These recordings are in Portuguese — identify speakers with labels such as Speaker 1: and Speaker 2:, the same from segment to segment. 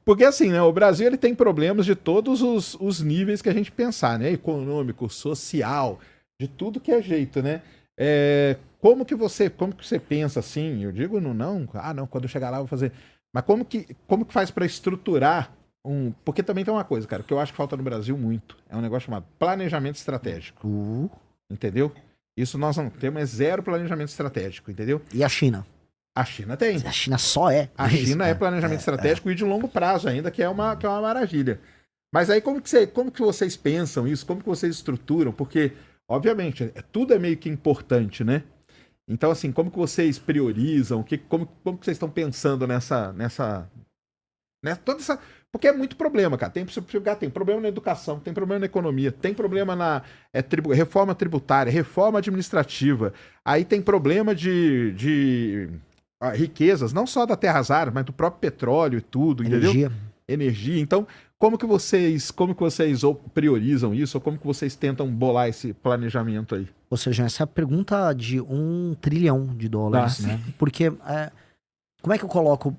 Speaker 1: Porque assim, né, o Brasil ele tem problemas de todos os níveis que a gente pensar, né? Econômico, social, de tudo que é jeito, né? Como que você pensa assim? Eu digo não, quando eu chegar lá eu vou fazer. Mas como que faz para estruturar porque também tem uma coisa, cara, que eu acho que falta no Brasil muito. É um negócio chamado planejamento estratégico. Entendeu? Isso nós não temos, é zero planejamento estratégico, entendeu?
Speaker 2: E a China?
Speaker 1: A China tem.
Speaker 2: A China só é.
Speaker 1: A China é planejamento estratégico e de longo prazo ainda, que é uma maravilha. Mas aí como que vocês pensam isso? Como que vocês estruturam? Porque, obviamente, tudo é meio que importante, né? Então, assim, como que vocês priorizam? Como que vocês estão pensando toda essa. Porque é muito problema, cara. Tem problema na educação, tem problema na economia, tem problema na reforma tributária, reforma administrativa. Aí tem problema de riquezas, não só da terras raras, mas do próprio petróleo e tudo,
Speaker 2: Energia.
Speaker 1: entendeu? Energia. Então, como que vocês ou priorizam isso, ou como que vocês tentam bolar esse planejamento aí?
Speaker 2: Ou seja, essa é a pergunta de $1 trilhão, né? Porque, como é que eu coloco...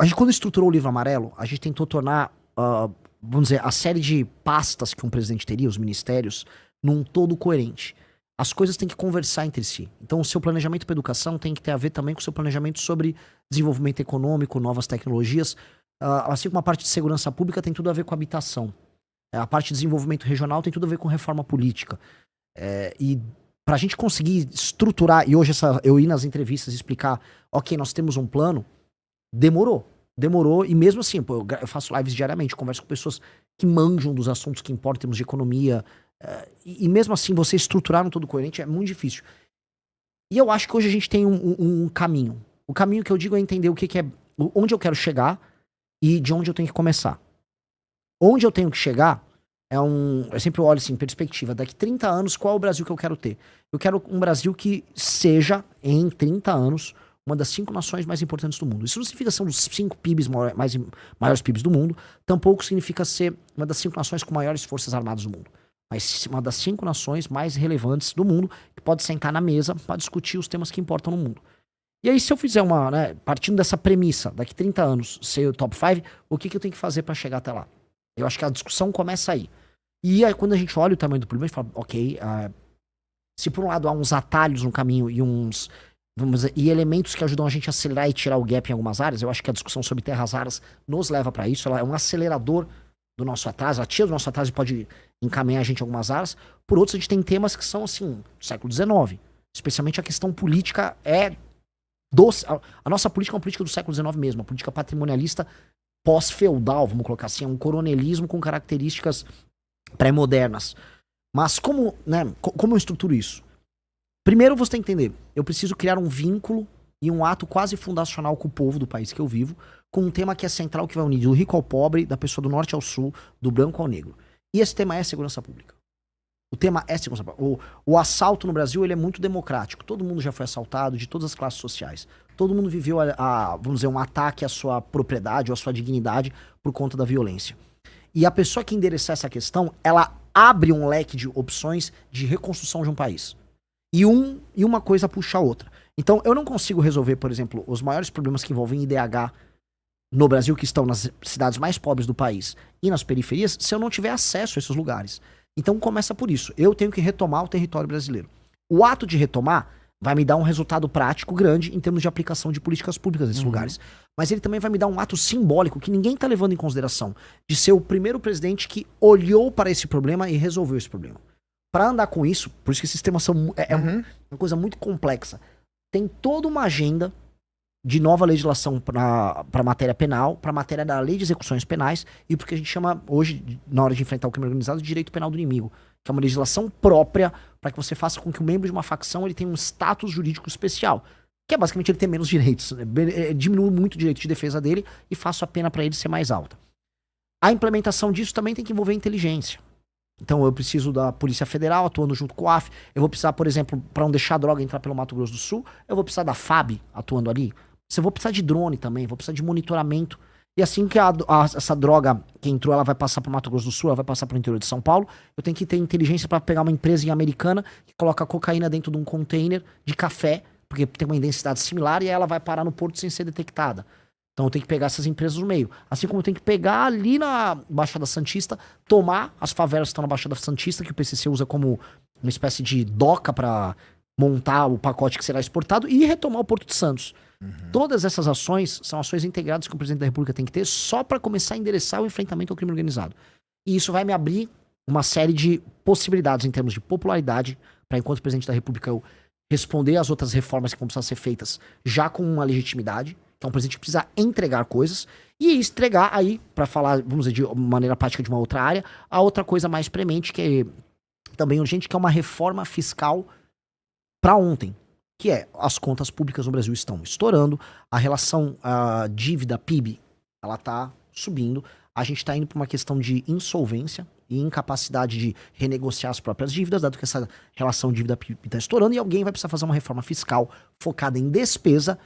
Speaker 2: A gente, quando estruturou o Livro Amarelo, a gente tentou tornar, vamos dizer, a série de pastas que um presidente teria, os ministérios, num todo coerente. As coisas têm que conversar entre si. Então, o seu planejamento para educação tem que ter a ver também com o seu planejamento sobre desenvolvimento econômico, novas tecnologias. Assim como a parte de segurança pública tem tudo a ver com habitação. A parte de desenvolvimento regional tem tudo a ver com reforma política. E para a gente conseguir estruturar, e hoje eu ir nas entrevistas e explicar, ok, nós temos um plano, demorou, e mesmo assim, pô, eu faço lives diariamente, converso com pessoas que manjam dos assuntos que importam em termos de economia, e mesmo assim, você estruturar um todo coerente é muito difícil. E eu acho que hoje a gente tem um caminho. O caminho que eu digo é entender o que é, onde eu quero chegar e de onde eu tenho que começar. Onde eu tenho que chegar eu sempre olho assim, perspectiva, daqui 30 anos, qual é o Brasil que eu quero ter? Eu quero um Brasil que seja, em 30 anos, uma das 5 nações mais importantes do mundo. Isso não significa ser um dos 5 PIBs maiores PIBs do mundo, tampouco significa ser uma das 5 nações com maiores forças armadas do mundo, mas uma das 5 nações mais relevantes do mundo, que pode sentar na mesa para discutir os temas que importam no mundo. E aí, se eu fizer partindo dessa premissa, daqui 30 anos, ser o top 5, o que eu tenho que fazer para chegar até lá? Eu acho que a discussão começa aí. E aí, quando a gente olha o tamanho do problema, a gente fala, ok, se por um lado há uns atalhos no caminho e elementos que ajudam a gente a acelerar e tirar o gap em algumas áreas, eu acho que a discussão sobre terras raras nos leva para isso, ela é um acelerador do nosso atraso, ela tira do nosso atraso e pode encaminhar a gente em algumas áreas. Por outros, a gente tem temas que são, assim, do século XIX. Especialmente a questão política a nossa política é uma política do século XIX mesmo, uma política patrimonialista pós-feudal, vamos colocar assim, é um coronelismo com características pré-modernas. Mas como eu estruturo isso? Primeiro você tem que entender, eu preciso criar um vínculo e um ato quase fundacional com o povo do país que eu vivo, com um tema que é central, que vai unir do rico ao pobre, da pessoa do norte ao sul, do branco ao negro. E esse tema é segurança pública. O tema é segurança pública. O assalto no Brasil, ele é muito democrático. Todo mundo já foi assaltado, de todas as classes sociais. Todo mundo viveu, vamos dizer, um ataque à sua propriedade ou à sua dignidade por conta da violência. E a pessoa que endereçar essa questão, ela abre um leque de opções de reconstrução de um país. E uma coisa puxa a outra. Então, eu não consigo resolver, por exemplo, os maiores problemas que envolvem IDH no Brasil, que estão nas cidades mais pobres do país e nas periferias, se eu não tiver acesso a esses lugares. Então, começa por isso. Eu tenho que retomar o território brasileiro. O ato de retomar vai me dar um resultado prático grande em termos de aplicação de políticas públicas nesses lugares. Mas ele também vai me dar um ato simbólico que ninguém está levando em consideração, de ser o primeiro presidente que olhou para esse problema e resolveu esse problema. Para andar com isso, por isso que esses temas são uma coisa muito complexa. Tem toda uma agenda de nova legislação para matéria penal, para matéria da lei de execuções penais e porque a gente chama hoje, na hora de enfrentar o crime organizado, de direito penal do inimigo, que é uma legislação própria para que você faça com que o membro de uma facção ele tenha um status jurídico especial, que é basicamente ele ter menos direitos, diminui muito o direito de defesa dele e faça a pena para ele ser mais alta. A implementação disso também tem que envolver inteligência. Então eu preciso da Polícia Federal atuando junto com o AF, eu vou precisar, por exemplo, para não deixar a droga entrar pelo Mato Grosso do Sul, eu vou precisar da FAB atuando ali, eu vou precisar de drone também, vou precisar de monitoramento, e assim que essa droga que entrou, ela vai passar para o Mato Grosso do Sul, ela vai passar para o interior de São Paulo, eu tenho que ter inteligência para pegar uma empresa em Americana que coloca cocaína dentro de um container de café, porque tem uma densidade similar, e aí ela vai parar no porto sem ser detectada. Então eu tenho que pegar essas empresas no meio. Assim como eu tenho que pegar ali na Baixada Santista, tomar as favelas que estão na Baixada Santista, que o PCC usa como uma espécie de doca para montar o pacote que será exportado, e retomar o Porto de Santos. Todas essas ações são ações integradas que o presidente da República tem que ter só para começar a endereçar o enfrentamento ao crime organizado. E isso vai me abrir uma série de possibilidades em termos de popularidade, para enquanto presidente da República eu responder às outras reformas que vão precisar ser feitas já com uma legitimidade. Então o presidente precisa entregar coisas e entregar aí, para falar, vamos dizer, de maneira prática de uma outra área, a outra coisa mais premente, que é também urgente, que é uma reforma fiscal para ontem, que é as contas públicas no Brasil estão estourando, a relação dívida-PIB, ela está subindo, a gente está indo para uma questão de insolvência e incapacidade de renegociar as próprias dívidas, dado que essa relação dívida-PIB está estourando, e alguém vai precisar fazer uma reforma fiscal focada em despesa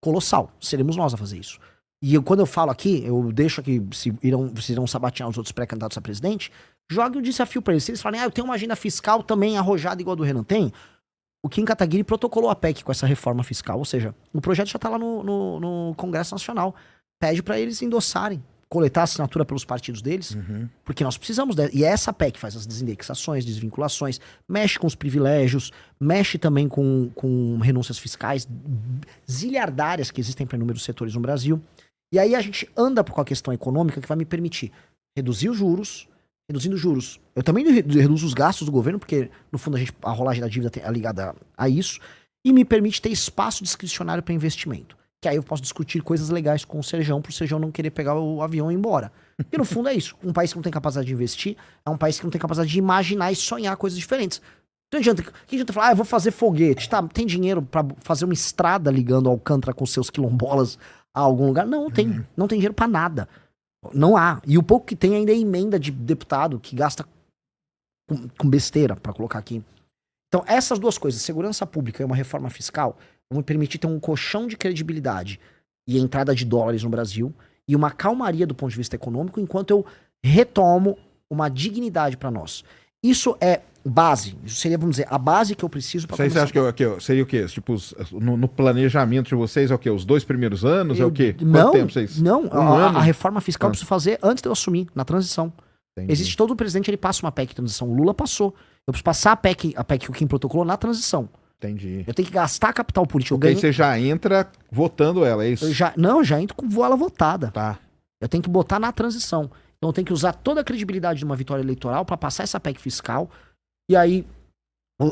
Speaker 2: colossal. Seremos nós a fazer isso. E quando eu falo aqui, eu deixo aqui, se irão sabatear os outros pré-candidatos a presidente, jogue um desafio para eles. Se eles falarem, eu tenho uma agenda fiscal também arrojada igual a do Renan tem, o Kim Kataguiri protocolou a PEC com essa reforma fiscal, ou seja, o projeto já está lá no Congresso Nacional. Pede para eles endossarem, coletar a assinatura pelos partidos deles, porque nós precisamos e é essa PEC faz as desindexações, desvinculações, mexe com os privilégios, mexe também com renúncias fiscais zilhardárias que existem para inúmeros setores no Brasil. E aí a gente anda com a questão econômica que vai me permitir reduzir os juros. Reduzindo os juros, eu também reduzo os gastos do governo, porque no fundo a rolagem da dívida é ligada a isso, e me permite ter espaço discricionário para investimento. Que aí eu posso discutir coisas legais com o Serjão, pro Serjão não querer pegar o avião e ir embora. E no fundo é isso. Um país que não tem capacidade de investir é um país que não tem capacidade de imaginar e sonhar coisas diferentes. Então que adianta falar, eu vou fazer foguete, tá? Tem dinheiro para fazer uma estrada ligando Alcântara com seus quilombolas a algum lugar? Não tem. Não tem dinheiro para nada. Não há. E o pouco que tem ainda é emenda de deputado que gasta com besteira, para colocar aqui. Então, essas duas coisas, segurança pública e uma reforma fiscal, vão me permitir ter um colchão de credibilidade e entrada de dólares no Brasil e uma calmaria do ponto de vista econômico, enquanto eu retomo uma dignidade para nós. Isso é base. Isso seria, vamos dizer, a base que eu preciso para
Speaker 1: começar. Você acha que seria o quê? Tipo, no planejamento de vocês é o quê? Os 2 primeiros anos? É o quê?
Speaker 2: Quanto tempo vocês? Não, a reforma fiscal eu preciso fazer antes de eu assumir, na transição. Entendi. Existe todo o presidente, ele passa uma PEC de transição. O Lula passou. Eu preciso passar a PEC que o Kim protocolou na transição.
Speaker 1: Entendi.
Speaker 2: Eu tenho que gastar capital político.
Speaker 1: Porque aí você já entra votando ela, é isso?
Speaker 2: Já entro com ela votada. Tá. Eu tenho que botar na transição. Então eu tenho que usar toda a credibilidade de uma vitória eleitoral para passar essa PEC fiscal. E aí,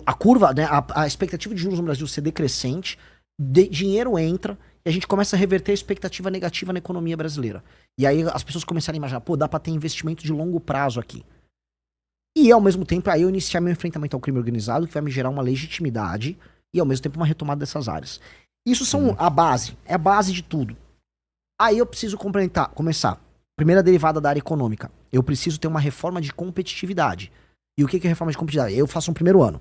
Speaker 2: a curva, né, a expectativa de juros no Brasil ser decrescente, dinheiro entra e a gente começa a reverter a expectativa negativa na economia brasileira. E aí as pessoas começarem a imaginar, dá pra ter investimento de longo prazo aqui. E ao mesmo tempo, aí eu iniciar meu enfrentamento ao crime organizado, que vai me gerar uma legitimidade e ao mesmo tempo uma retomada dessas áreas. Isso são a base, é a base de tudo. Aí eu preciso começar. Primeira derivada da área econômica. Eu preciso ter uma reforma de competitividade. E o que é reforma de competitividade? Eu faço um primeiro ano.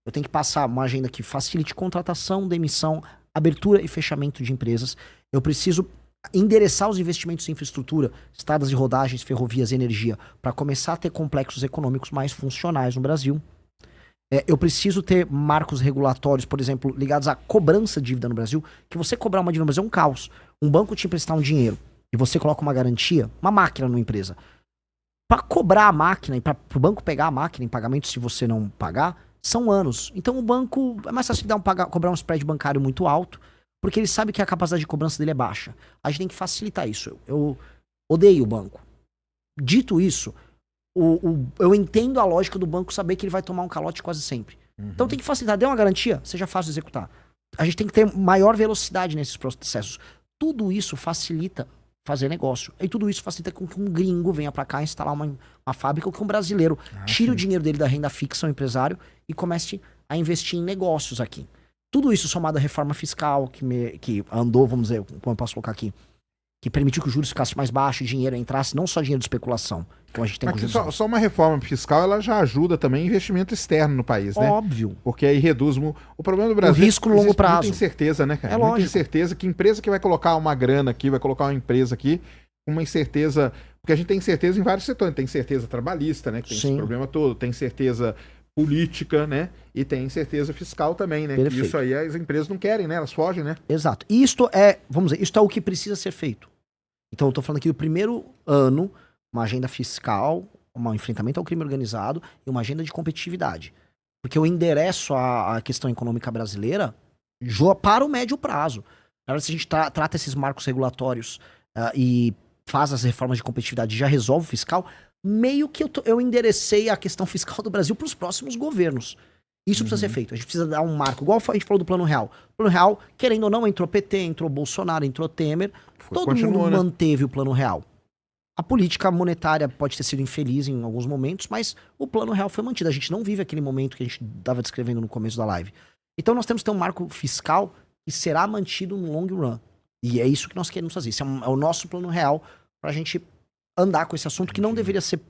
Speaker 2: Eu tenho que passar uma agenda que facilite contratação, demissão, abertura e fechamento de empresas. Eu preciso endereçar os investimentos em infraestrutura, estradas de rodagens, ferrovias e energia, para começar a ter complexos econômicos mais funcionais no Brasil. Eu preciso ter marcos regulatórios, por exemplo, ligados à cobrança de dívida no Brasil, que você cobrar uma dívida no Brasil é um caos. Um banco te emprestar um dinheiro e você coloca uma garantia, uma máquina numa empresa. Para cobrar a máquina e para o banco pegar a máquina em pagamento se você não pagar, são anos. Então o banco é mais fácil cobrar um spread bancário muito alto, porque ele sabe que a capacidade de cobrança dele é baixa. A gente tem que facilitar isso. Eu odeio o banco. Dito isso, eu entendo a lógica do banco saber que ele vai tomar um calote quase sempre. Então tem que facilitar. Dê uma garantia, seja fácil de executar. A gente tem que ter maior velocidade nesses processos. Tudo isso facilita fazer negócio. E tudo isso facilita com que um gringo venha pra cá instalar uma fábrica, ou que um brasileiro tire o dinheiro dele da renda fixa, um empresário, e comece a investir em negócios aqui. Tudo isso somado à reforma fiscal que andou, vamos dizer, como eu posso colocar aqui, que permitiu que os juros ficassem mais baixos, dinheiro entrasse, não só dinheiro de especulação, como a gente tem com juros.
Speaker 1: Só uma reforma fiscal, ela já ajuda também investimento externo no país, né?
Speaker 2: Óbvio.
Speaker 1: Porque aí reduz o problema do Brasil.
Speaker 2: O risco no longo prazo.
Speaker 1: Muita incerteza, né, cara?
Speaker 2: É lógico.
Speaker 1: Muita incerteza que empresa que vai colocar uma grana aqui, vai colocar uma empresa aqui, uma incerteza, porque a gente tem incerteza em vários setores, tem incerteza trabalhista, né, que tem esse problema todo, tem incerteza política, né, e tem incerteza fiscal também, né, que isso aí as empresas não querem, né, elas fogem, né.
Speaker 2: Exato. Isto é, vamos dizer, isto é o que precisa ser feito. Então eu tô falando aqui do primeiro ano, uma agenda fiscal, um enfrentamento ao crime organizado e uma agenda de competitividade. Porque eu endereço a questão econômica brasileira para o médio prazo. Na hora, se a gente trata esses marcos regulatórios e faz as reformas de competitividade e já resolve o fiscal, meio que eu enderecei a questão fiscal do Brasil para os próximos governos. Isso precisa ser feito. A gente precisa dar um marco. Igual a gente falou do Plano Real. O Plano Real, querendo ou não, entrou PT, entrou Bolsonaro, entrou Temer. Todo mundo manteve o Plano Real. A política monetária pode ter sido infeliz em alguns momentos, mas o Plano Real foi mantido. A gente não vive aquele momento que a gente estava descrevendo no começo da live. Então nós temos que ter um marco fiscal que será mantido no long run. E é isso que nós queremos fazer. Esse é o nosso Plano Real para a gente andar com esse assunto que não deveria ser